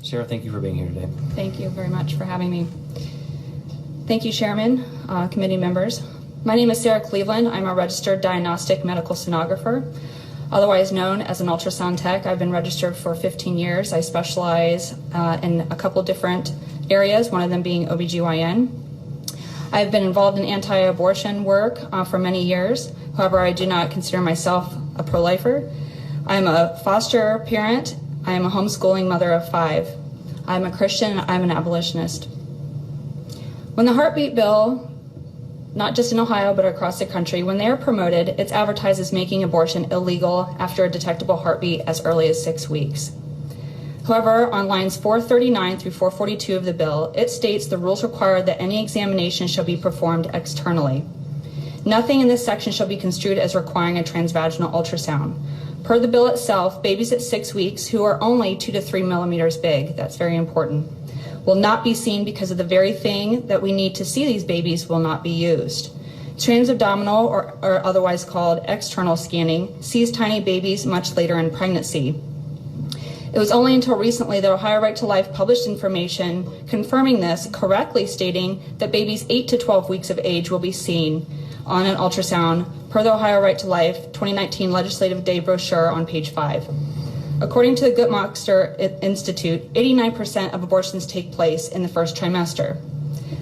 Sarah, thank you for being here today. Thank you very much for having me. Thank you, Chairman, committee members. My name is Sarah Cleveland. I'm a registered diagnostic medical sonographer, otherwise known as an ultrasound tech. I've been registered for 15 years. I specialize in a couple different areas, one of them being OBGYN. I've been involved in anti-abortion work for many years. However, I do not consider myself a pro-lifer. I'm a foster parent. I am a homeschooling mother of 5. I'm a Christian. I'm an abolitionist. When the heartbeat bill, not just in Ohio but across the country, when they are promoted, it's advertised as making abortion illegal after a detectable heartbeat as early as 6 weeks. However, on lines 439 through 442 of the bill, it states the rules require that any examination shall be performed externally. Nothing in this section shall be construed as requiring a transvaginal ultrasound. Per the bill itself, babies at 6 weeks who are only 2 to 3 millimeters big, that's very important, will not be seen because of the very thing that we need to see these babies will not be used. Transabdominal, or otherwise called external scanning, sees tiny babies much later in pregnancy. It was only until recently that Ohio Right to Life published information confirming this, correctly stating that babies 8 to 12 weeks of age will be seen on an ultrasound per the Ohio Right to Life 2019 Legislative Day brochure on page 5. According to the Guttmacher Institute, 89% of abortions take place in the first trimester.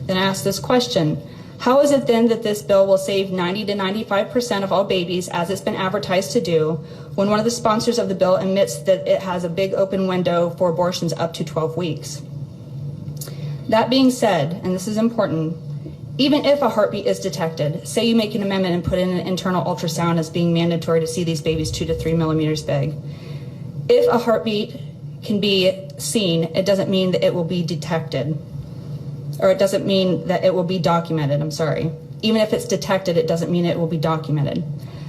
Then I ask this question: how is it then that this bill will save 90 to 95% of all babies, as it's been advertised to do, when one of the sponsors of the bill admits that it has a big open window for abortions up to 12 weeks? That being said, and this is important, even if a heartbeat is detected, say you make an amendment and put in an internal ultrasound as being mandatory to see these babies 2 to 3 millimeters big, if a heartbeat can be seen, it doesn't mean that it will be detected. Or it doesn't mean that it will be documented, I'm sorry. Even if it's detected, it doesn't mean it will be documented.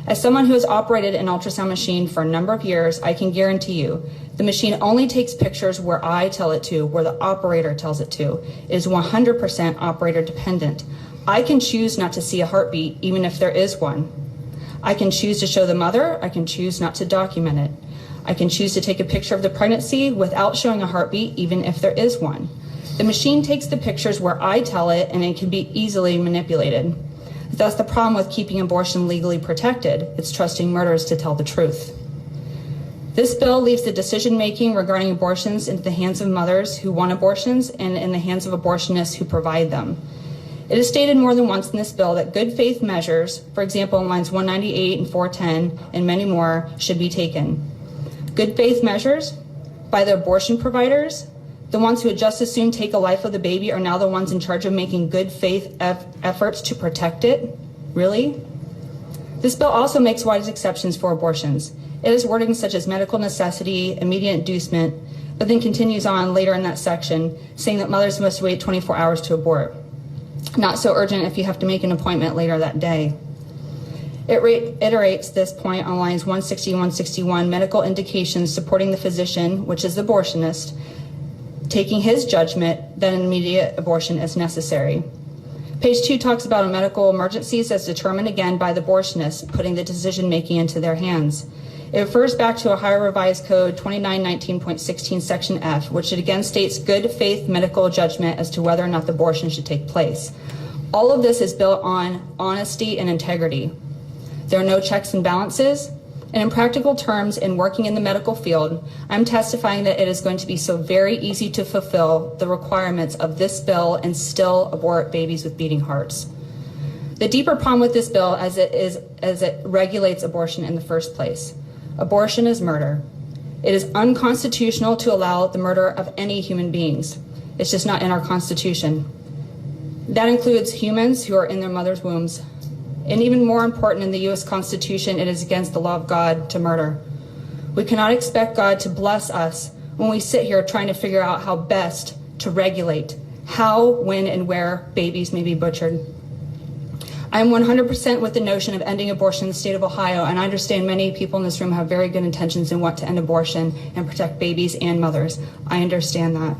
As someone who has operated an ultrasound machine for a number of years, I can guarantee you the machine only takes pictures where I tell it to, where the operator tells it to. It is 100% operator dependent. I can choose not to see a heartbeat, even if there is one. I can choose to show the mother. I can choose not to document it. I can choose to take a picture of the pregnancy without showing a heartbeat, even if there is one. The machine takes the pictures where I tell it, and it can be easily manipulated. That's the problem with keeping abortion legally protected. It's trusting murderers to tell the truth. This bill leaves the decision-making regarding abortions into the hands of mothers who want abortions and in the hands of abortionists who provide them. It is stated more than once in this bill that good faith measures, for example in lines 198 and 410 and many more, should be taken. Good faith measures by the abortion providers, the ones who would just as soon take a life of the baby, are now the ones in charge of making good faith efforts to protect it? Really? This bill also makes wide exceptions for abortions. It has wording such as medical necessity, immediate inducement, but then continues on later in that section saying that mothers must wait 24 hours to abort. Not so urgent if you have to make an appointment later that day. It reiterates this point on lines 160 and 161, medical indications supporting the physician, which is the abortionist, taking his judgment that an immediate abortion is necessary. Page 2 talks about medical emergencies as determined again by the abortionist, putting the decision-making into their hands. It refers back to Ohio Revised Code 2919.16 Section F, which again states good faith medical judgment as to whether or not the abortion should take place. All of this is built on honesty and integrity. There are no checks and balances, and in practical terms, in working in the medical field, I'm testifying that it is going to be so very easy to fulfill the requirements of this bill and still abort babies with beating hearts. The deeper problem with this bill as it regulates abortion in the first place. Abortion is murder. It is unconstitutional to allow the murder of any human beings. It's just not in our Constitution. That includes humans who are in their mother's wombs. And even more important, in the U.S. Constitution, it is against the law of God to murder. We cannot expect God to bless us when we sit here trying to figure out how best to regulate how, when, and where babies may be butchered. I am 100% with the notion of ending abortion in the state of Ohio, and I understand many people in this room have very good intentions and want to end abortion and protect babies and mothers. I understand that.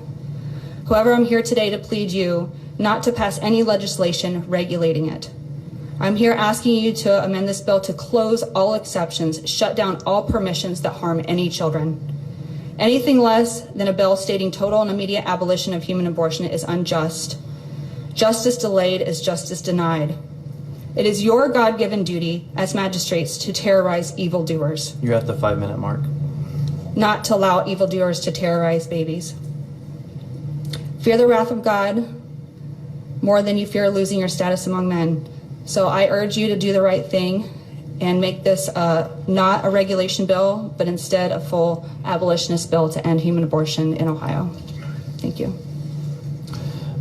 However, I'm here today to plead you not to pass any legislation regulating it. I'm here asking you to amend this bill to close all exceptions, shut down all permissions that harm any children. Anything less than a bill stating total and immediate abolition of human abortion is unjust. Justice delayed is justice denied. It is your God-given duty as magistrates to terrorize evildoers. You're at the 5-minute mark. Not to allow evildoers to terrorize babies. Fear the wrath of God more than you fear losing your status among men. So I urge you to do the right thing and make this not a regulation bill, but instead a full abolitionist bill to end human abortion in Ohio. Thank you.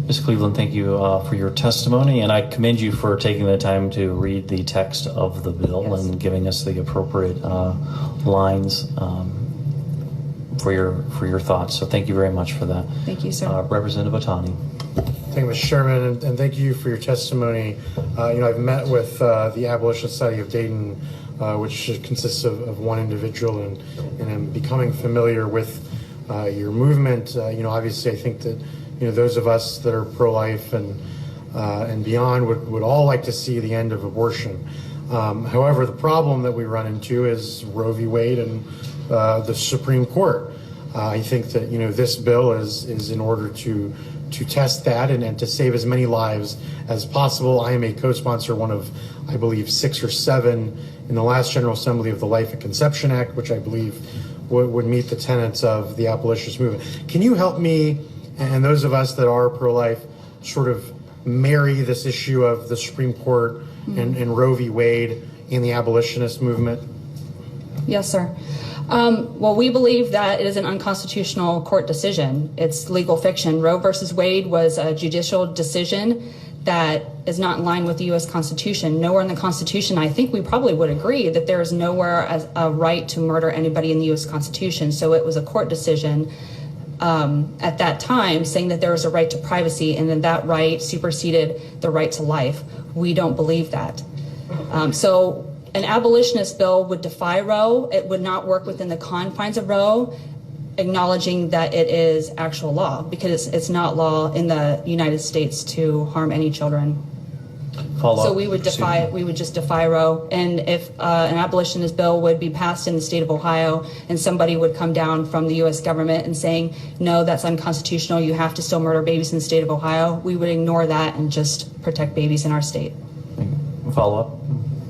Ms. Cleveland, thank you for your testimony, and I commend you for taking the time to read the text of the bill. Yes. And giving us the appropriate lines for your thoughts. So thank you very much for that. Thank you, sir. Representative Otani. Thank you, Mr. Chairman, and thank you for your testimony. I've met with the Abolitionist Society of Dayton, which consists of one individual, and I'm becoming familiar with your movement. Obviously, I think that those of us that are pro-life and beyond would all like to see the end of abortion. However, the problem that we run into is Roe v. Wade and the Supreme Court. I think that this bill is in order to test that and to save as many lives as possible. I am a co-sponsor, one of, I believe, 6 or 7 in the last General Assembly of the Life at Conception Act, which I believe would meet the tenets of the abolitionist movement. Can you help me and those of us that are pro-life sort of marry this issue of the Supreme Court and Roe v. Wade in the abolitionist movement? Yes, sir. Well, we believe that it is an unconstitutional court decision. It's legal fiction. Roe versus Wade was a judicial decision that is not in line with the U.S. Constitution. Nowhere in the Constitution, I think we probably would agree that there is nowhere a right to murder anybody in the U.S. Constitution. So it was a court decision at that time saying that there was a right to privacy and then that right superseded the right to life. We don't believe that. So an abolitionist bill would defy Roe. It would not work within the confines of Roe, acknowledging that it is actual law, because it's not law in the United States to harm any children. So we would just defy Roe. And if an abolitionist bill would be passed in the state of Ohio and somebody would come down from the U.S. government and saying, no, that's unconstitutional, you have to still murder babies in the state of Ohio, we would ignore that and just protect babies in our state. Follow up.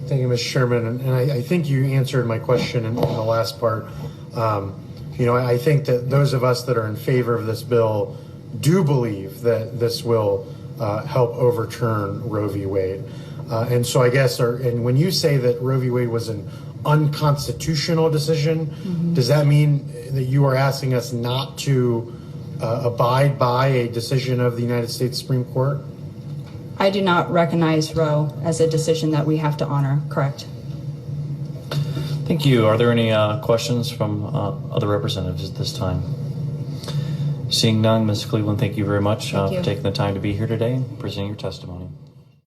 Thank you, Mr. Chairman. And I think you answered my question in the last part. I think that those of us that are in favor of this bill do believe that this will help overturn Roe v. Wade. And so I guess, and when you say that Roe v. Wade was an unconstitutional decision, does that mean that you are asking us not to abide by a decision of the United States Supreme Court? I do not recognize Roe as a decision that we have to honor, correct? Thank you. Are there any questions from other representatives at this time? Seeing none, Ms. Cleveland, thank you very much for taking the time to be here today and presenting your testimony.